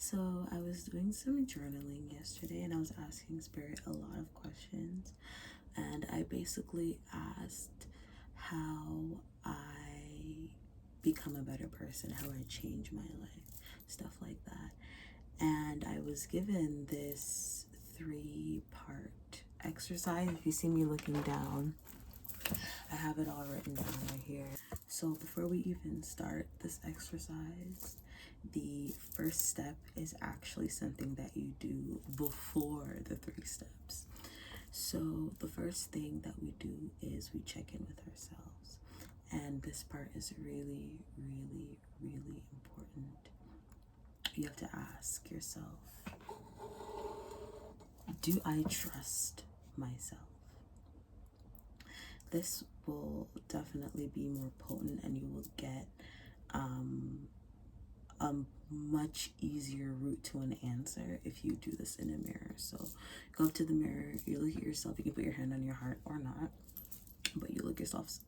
So I was doing some journaling yesterday and I was asking Spirit a lot of questions. And I basically asked how I become a better person, how I change my life, stuff like that. And I was given this 3-part exercise. If you see me looking down, I have it all written down right here. So before we even start this exercise, the first step is actually something that you do before the 3 steps. So the first thing that we do is we check in with ourselves. And this part is really, really, really important. You have to ask yourself, do I trust myself? This will definitely be more potent and you will get a much easier route to an answer if you do this in a mirror. So go up to the mirror, you look at yourself, you can put your hand on your heart or not, but you look yourself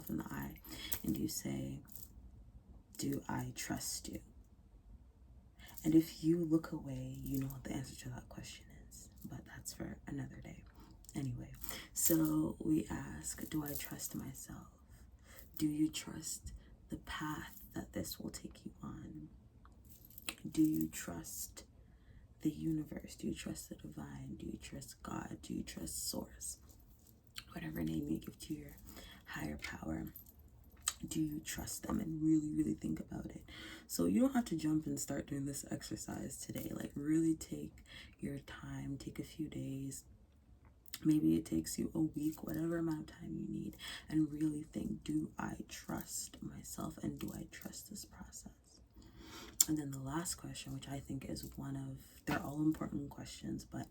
in the eye and you say, do I trust you? And if you look away, you know what the answer to that question is, but that's for another day. Anyway, so we ask, do I trust myself? Do you trust the path that this will take you on? Do you trust the universe? Do you trust the divine? Do you trust God? Do you trust Source? Whatever name you give to your higher power, do you trust them? And really, really think about it. So you don't have to jump and start doing this exercise today. Like, really take your time, take a few days. Maybe it takes you a week, whatever amount of time you need, and really think, do I trust myself and do I trust this process? And then the last question, which I think is they're all important questions, but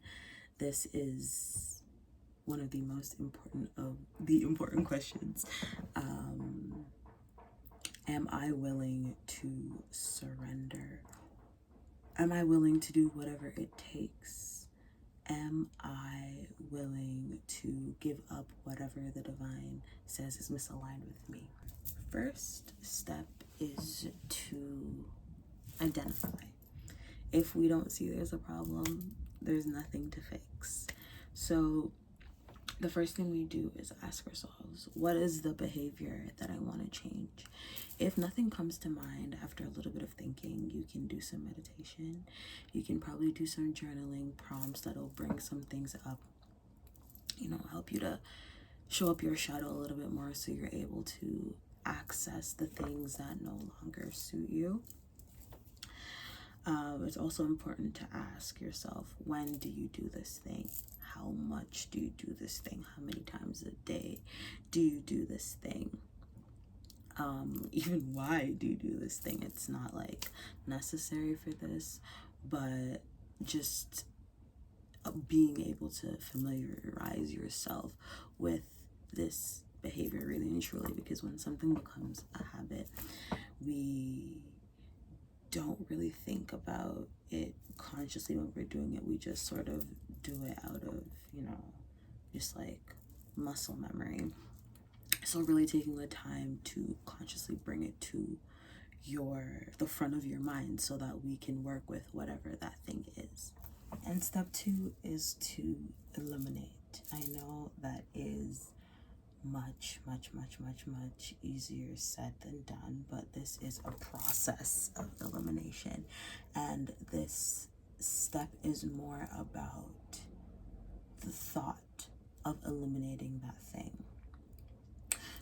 this is one of the most important of the important questions. Am I willing to surrender? Am I willing to do whatever it takes? Am I willing to give up whatever the divine says is misaligned with me? First step is to identify. If we don't see there's a problem, there's nothing to fix. So the first thing we do is ask ourselves, what is the behavior that I want to change? If nothing comes to mind after a little bit of thinking, you can do some meditation. You can probably do some journaling prompts that'll bring some things up, help you to show up your shadow a little bit more so you're able to access the things that no longer suit you. It's also important to ask yourself, when do you do this thing? How much do you do this thing? How many times a day do you do this thing? Even why do you do this thing? It's not like necessary for this, but just being able to familiarize yourself with this behavior really and truly, because when something becomes a habit, we don't really think about it consciously when we're doing it. We just sort of do it out of, just like muscle memory. So really taking the time to consciously bring it to the front of your mind so that we can work with whatever that thing is. And step 2 is to eliminate. I know that is much easier said than done, but this is a process of elimination, and this step is more about the thought of eliminating that thing.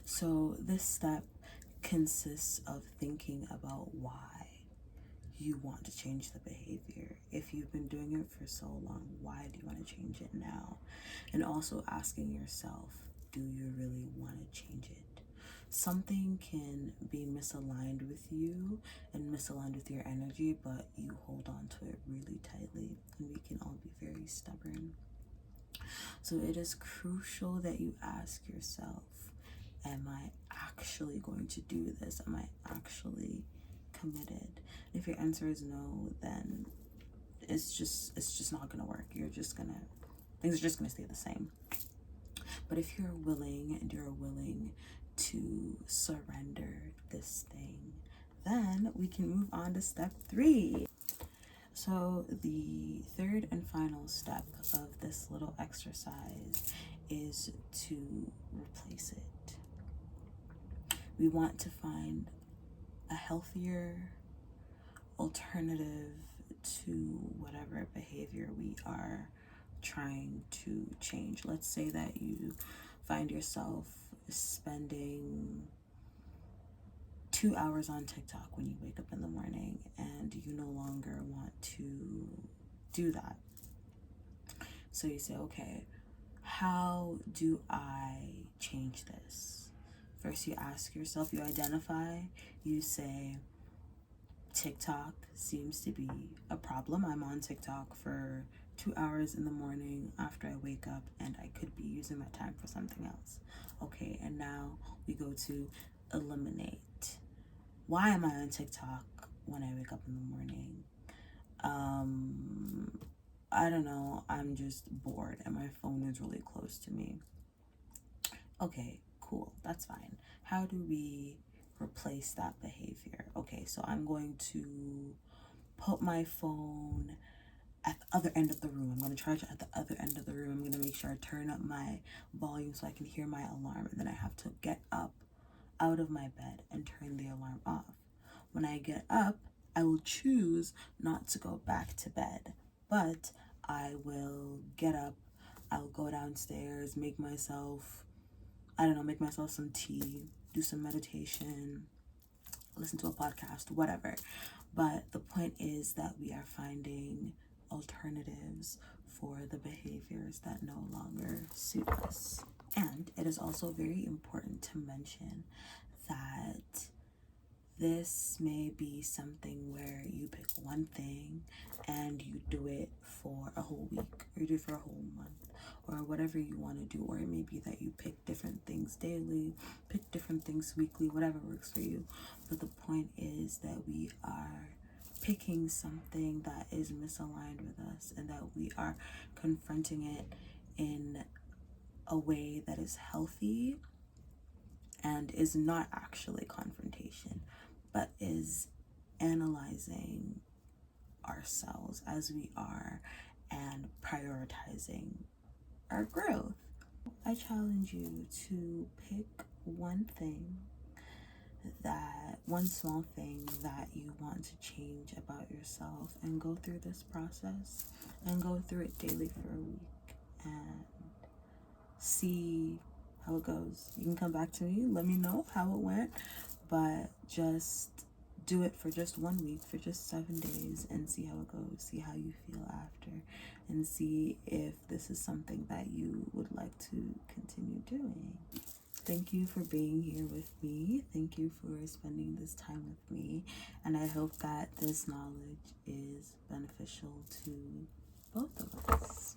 So this step consists of thinking about why you want to change the behavior. If you've been doing it for so long, why do you want to change it now? And also asking yourself, do you really want to change it? Something can be misaligned with you and misaligned with your energy, but you hold on to it really tightly, and we can all be very stubborn. So it is crucial that you ask yourself, am I actually going to do this? Am I actually committed? If your answer is no, then it's just not gonna work. Things are just gonna stay the same. But if you're willing and you're willing to surrender this thing, then we can move on to step 3. So the third and final step of this little exercise is to replace it. We want to find a healthier alternative to whatever behavior we are trying to change. Let's say that you find yourself spending 2 hours on TikTok when you wake up in the morning and you no longer want to do that. So you say, okay, how do I change this? First, you ask yourself, you identify, you say, TikTok seems to be a problem. I'm on TikTok for 2 hours in the morning after I wake up, and I could be using that time for something else. Okay, and now we go to eliminate. Why am I on TikTok when I wake up in the morning? I don't know, I'm just bored and my phone is really close to me. Okay, cool, that's fine. How do we replace that behavior? Okay, so I'm going to put my phone at the other end of the room. I'm going to charge it at the other end of the room. I'm going to make sure I turn up my volume so I can hear my alarm, and then I have to get up out of my bed and turn the alarm off. When I get up, I will choose not to go back to bed, but I will get up, I'll go downstairs, make myself some tea, do some meditation, listen to a podcast, whatever. But the point is that we are finding alternatives for the behaviors that no longer suit us. And it is also very important to mention that this may be something where you pick one thing and you do it for a whole week, or you do it for a whole month, or whatever you want to do. Or it may be that you pick different things daily, pick different things weekly, whatever works for you. But the point is that we are picking something that is misaligned with us, and that we are confronting it in a way that is healthy and is not actually confrontation, but is analyzing ourselves as we are and prioritizing our growth. I challenge you to pick one small thing that you want to change about yourself, and go through this process and go through it daily for a week and see how it goes. You can come back to me, let me know how it went, but just do it for just 1 week, for just 7 days, and see how it goes. See how you feel after, and see if this is something that you would like to continue doing. Thank you for being here with me. Thank you for spending this time with me, and I hope that this knowledge is beneficial to both of us.